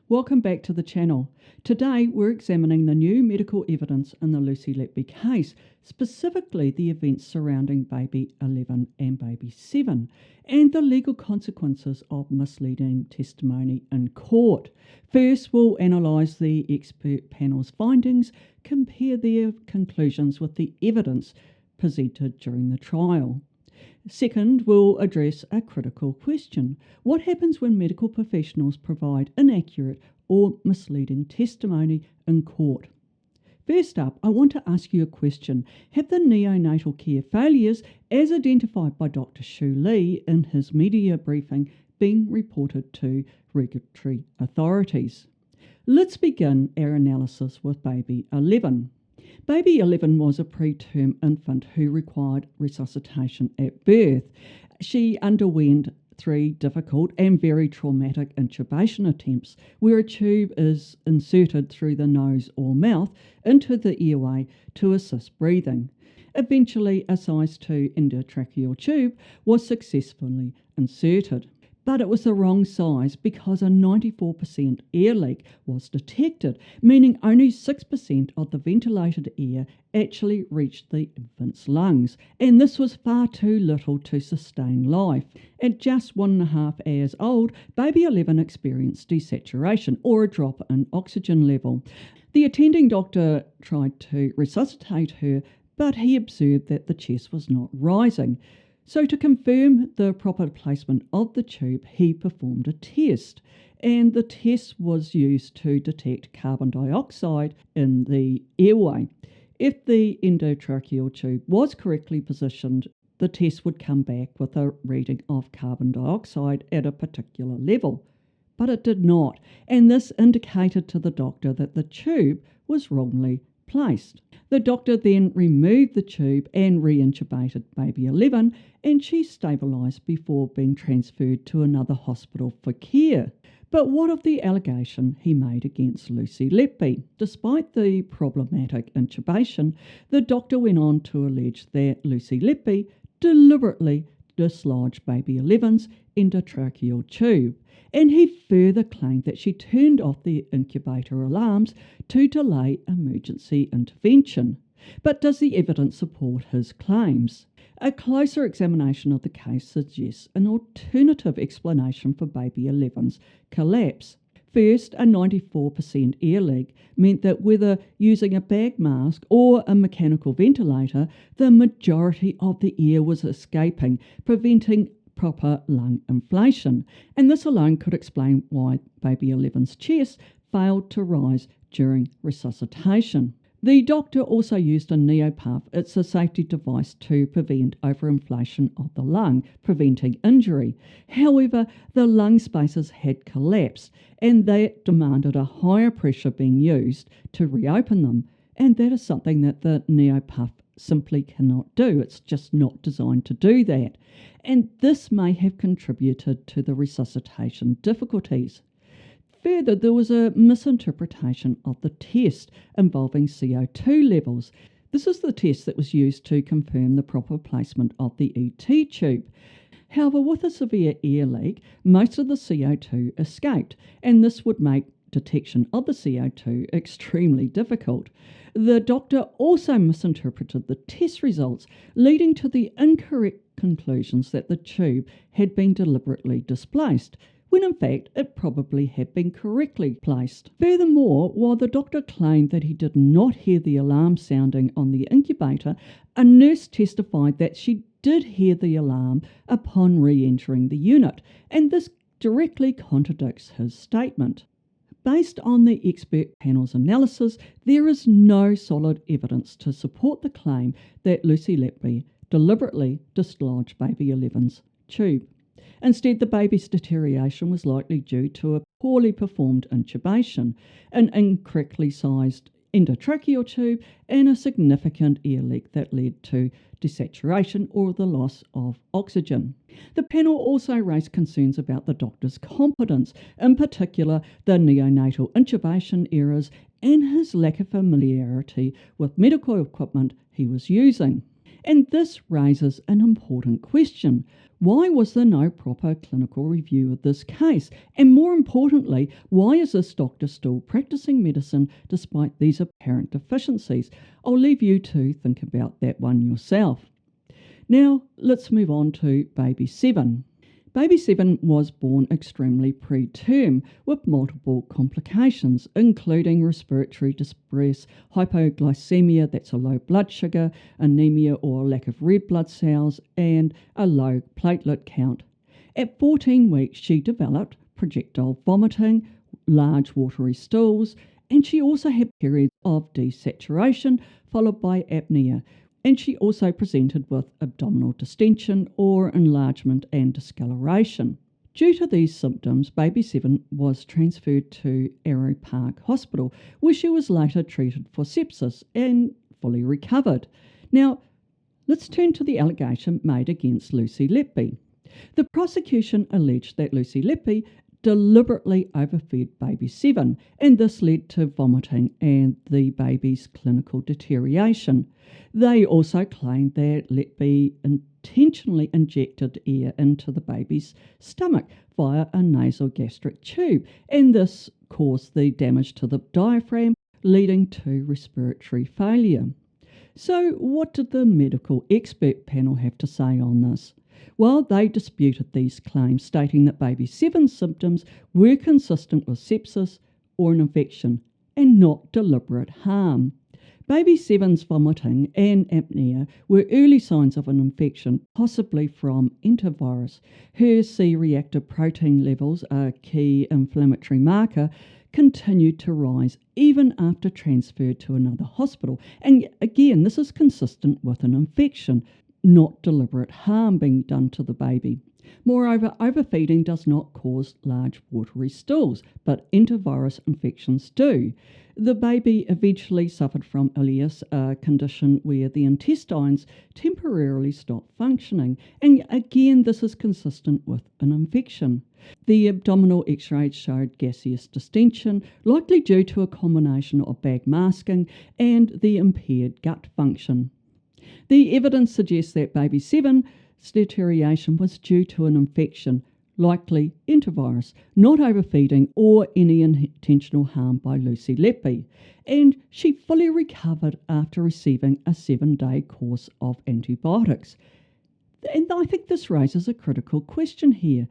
Welcome back to the channel. Today we're examining the new medical evidence in the Lucy Letby case, specifically the events surrounding baby 11 and baby 7, and the legal consequences of misleading testimony in court. First, we'll analyse the expert panel's findings, compare their conclusions with the evidence presented during the trial. Second, we'll address a critical question. What happens when medical professionals provide inaccurate or misleading testimony in court? First up, I want to ask you a question. Have the neonatal care failures, as identified by Dr. Shu Lee in his media briefing, been reported to regulatory authorities? Let's begin our analysis with baby 11. Baby 11 was a preterm infant who required resuscitation at birth. She underwent 3 difficult and very traumatic intubation attempts where a tube is inserted through the nose or mouth into the airway to assist breathing. Eventually, a size 2 endotracheal tube was successfully inserted. But it was the wrong size because a 94% air leak was detected, meaning only 6% of the ventilated air actually reached the infant's lungs, and this was far too little to sustain life. At just 1.5 hours old, baby 11 experienced desaturation, or a drop in oxygen level. The attending doctor tried to resuscitate her, but he observed that the chest was not rising. So to confirm the proper placement of the tube, he performed a test, and the test was used to detect carbon dioxide in the airway. If the endotracheal tube was correctly positioned, the test would come back with a reading of carbon dioxide at a particular level. But it did not, and this indicated to the doctor that the tube was wrongly placed. The doctor then removed the tube and reintubated baby 11, and she stabilised before being transferred to another hospital for care. But what of the allegation he made against Lucy Letby? Despite the problematic intubation, the doctor went on to allege that Lucy Letby deliberately dislodged baby 11's endotracheal tube, and he further claimed that she turned off the incubator alarms to delay emergency intervention. But does the evidence support his claims? A closer examination of the case suggests an alternative explanation for baby 11's collapse. First, a 94% air leak meant that whether using a bag mask or a mechanical ventilator, the majority of the air was escaping, preventing proper lung inflation. And this alone could explain why baby 11's chest failed to rise during resuscitation. The doctor also used a neonatal. It's a safety device to prevent overinflation of the lung, preventing injury. However, the lung spaces had collapsed, and that demanded a higher pressure being used to reopen them, and that is something that the neonatal simply cannot do. It's just not designed to do that, and this may have contributed to the resuscitation difficulties. Further, there was a misinterpretation of the test involving CO2 levels. This is the test that was used to confirm the proper placement of the ET tube. However, with a severe air leak, most of the CO2 escaped, and this would make detection of the CO2 extremely difficult. The doctor also misinterpreted the test results, leading to the incorrect conclusions that the tube had been deliberately displaced, when in fact it probably had been correctly placed. Furthermore, while the doctor claimed that he did not hear the alarm sounding on the incubator, a nurse testified that she did hear the alarm upon re-entering the unit, and this directly contradicts his statement. Based on the expert panel's analysis, there is no solid evidence to support the claim that Lucy Letby deliberately dislodged baby 11's tube. Instead, the baby's deterioration was likely due to a poorly performed intubation, an incorrectly sized endotracheal tube, and a significant air leak that led to desaturation or the loss of oxygen. The panel also raised concerns about the doctor's competence, in particular the neonatal intubation errors and his lack of familiarity with medical equipment he was using. And this raises an important question. Why was there no proper clinical review of this case? And more importantly, why is this doctor still practicing medicine despite these apparent deficiencies? I'll leave you to think about that one yourself. Now, let's move on to baby 7. Baby 7 was born extremely preterm with multiple complications, including respiratory distress, hypoglycemia, that's a low blood sugar, anemia or lack of red blood cells, and a low platelet count. At 14 weeks, she developed projectile vomiting, large watery stools, and she also had periods of desaturation followed by apnea. And she also presented with abdominal distension or enlargement and discoloration. Due to these symptoms, baby 7 was transferred to Arrow Park Hospital, where she was later treated for sepsis and fully recovered. Now, let's turn to the allegation made against Lucy Letby. The prosecution alleged that Lucy Letby deliberately overfed baby 7, and this led to vomiting and the baby's clinical deterioration. They also claimed that Letby intentionally injected air into the baby's stomach via a nasal gastric tube, and this caused the damage to the diaphragm, leading to respiratory failure. So, what did the medical expert panel have to say on this? Well, they disputed these claims, stating that baby 7's symptoms were consistent with sepsis or an infection and not deliberate harm. Baby 7's vomiting and apnea were early signs of an infection, possibly from enterovirus. Her C-reactive protein levels, a key inflammatory marker, continued to rise even after transfer to another hospital. And again, this is consistent with an infection, not deliberate harm being done to the baby. Moreover, overfeeding does not cause large watery stools, but enterovirus infections do. The baby eventually suffered from ileus, a condition where the intestines temporarily stop functioning, and again this is consistent with an infection. The abdominal x-rays showed gaseous distension, likely due to a combination of bag masking and the impaired gut function. The evidence suggests that baby 7's deterioration was due to an infection, likely enterovirus, not overfeeding or any intentional harm by Lucy Letby, and she fully recovered after receiving a 7-day course of antibiotics. And I think this raises a critical question here.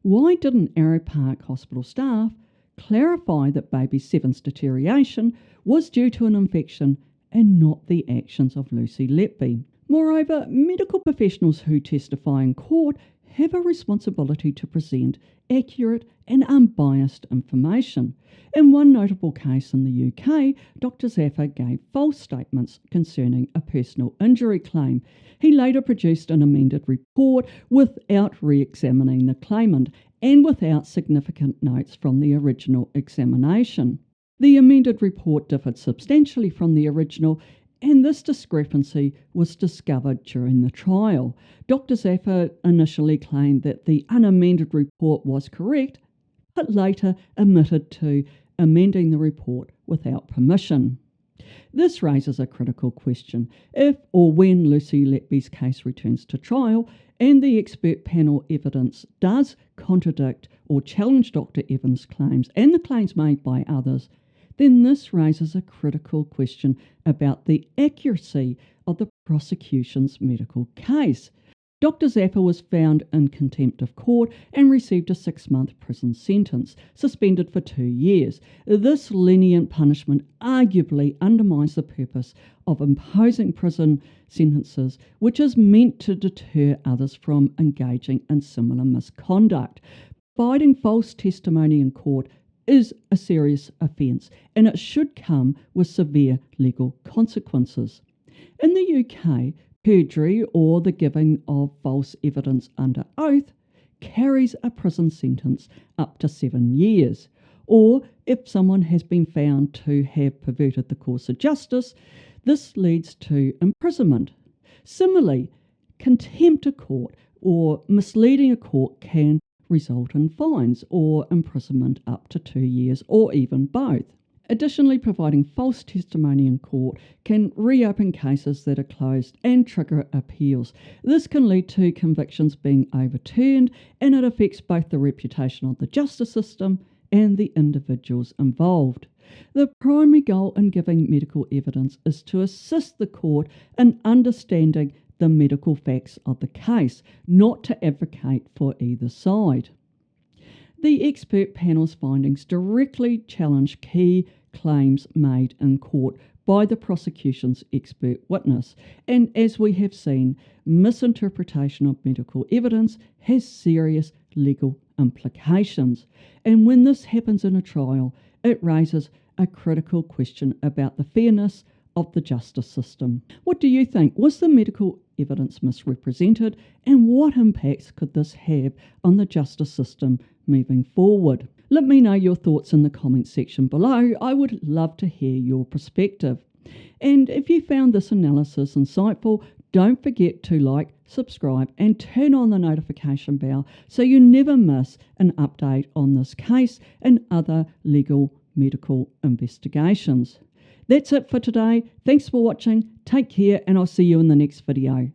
Why didn't Arrow Park Hospital staff clarify that baby 7's deterioration was due to an infection and not the actions of Lucy Letby? Moreover, medical professionals who testify in court have a responsibility to present accurate and unbiased information. In one notable case in the UK, Dr. Zaffer gave false statements concerning a personal injury claim. He later produced an amended report without re-examining the claimant and without significant notes from the original examination. The amended report differed substantially from the original, and this discrepancy was discovered during the trial. Dr. Zaffer initially claimed that the unamended report was correct, but later admitted to amending the report without permission. This raises a critical question. If or when Lucy Letby's case returns to trial and the expert panel evidence does contradict or challenge Dr. Evans' claims and the claims made by others, then this raises a critical question about the accuracy of the prosecution's medical case. Dr. Zaffer was found in contempt of court and received a 6-month prison sentence, suspended for 2 years. This lenient punishment arguably undermines the purpose of imposing prison sentences, which is meant to deter others from engaging in similar misconduct. Providing false testimony in court is a serious offence, and it should come with severe legal consequences. In the UK, perjury or the giving of false evidence under oath carries a prison sentence up to 7 years, or if someone has been found to have perverted the course of justice, this leads to imprisonment. Similarly, contempt of court or misleading a court can result in fines or imprisonment up to 2 years or even both. Additionally, providing false testimony in court can reopen cases that are closed and trigger appeals. This can lead to convictions being overturned, and it affects both the reputation of the justice system and the individuals involved. The primary goal in giving medical evidence is to assist the court in understanding the medical facts of the case, not to advocate for either side. The expert panel's findings directly challenge key claims made in court by the prosecution's expert witness, and as we have seen, misinterpretation of medical evidence has serious legal implications. And when this happens in a trial, it raises a critical question about the fairness of the justice system. What do you think? Was the medical evidence misrepresented, and what impacts could this have on the justice system moving forward? Let me know your thoughts in the comments section below. I would love to hear your perspective. And if you found this analysis insightful, don't forget to like, subscribe, and turn on the notification bell so you never miss an update on this case and other legal medical investigations. That's it for today. Thanks for watching. Take care, and I'll see you in the next video.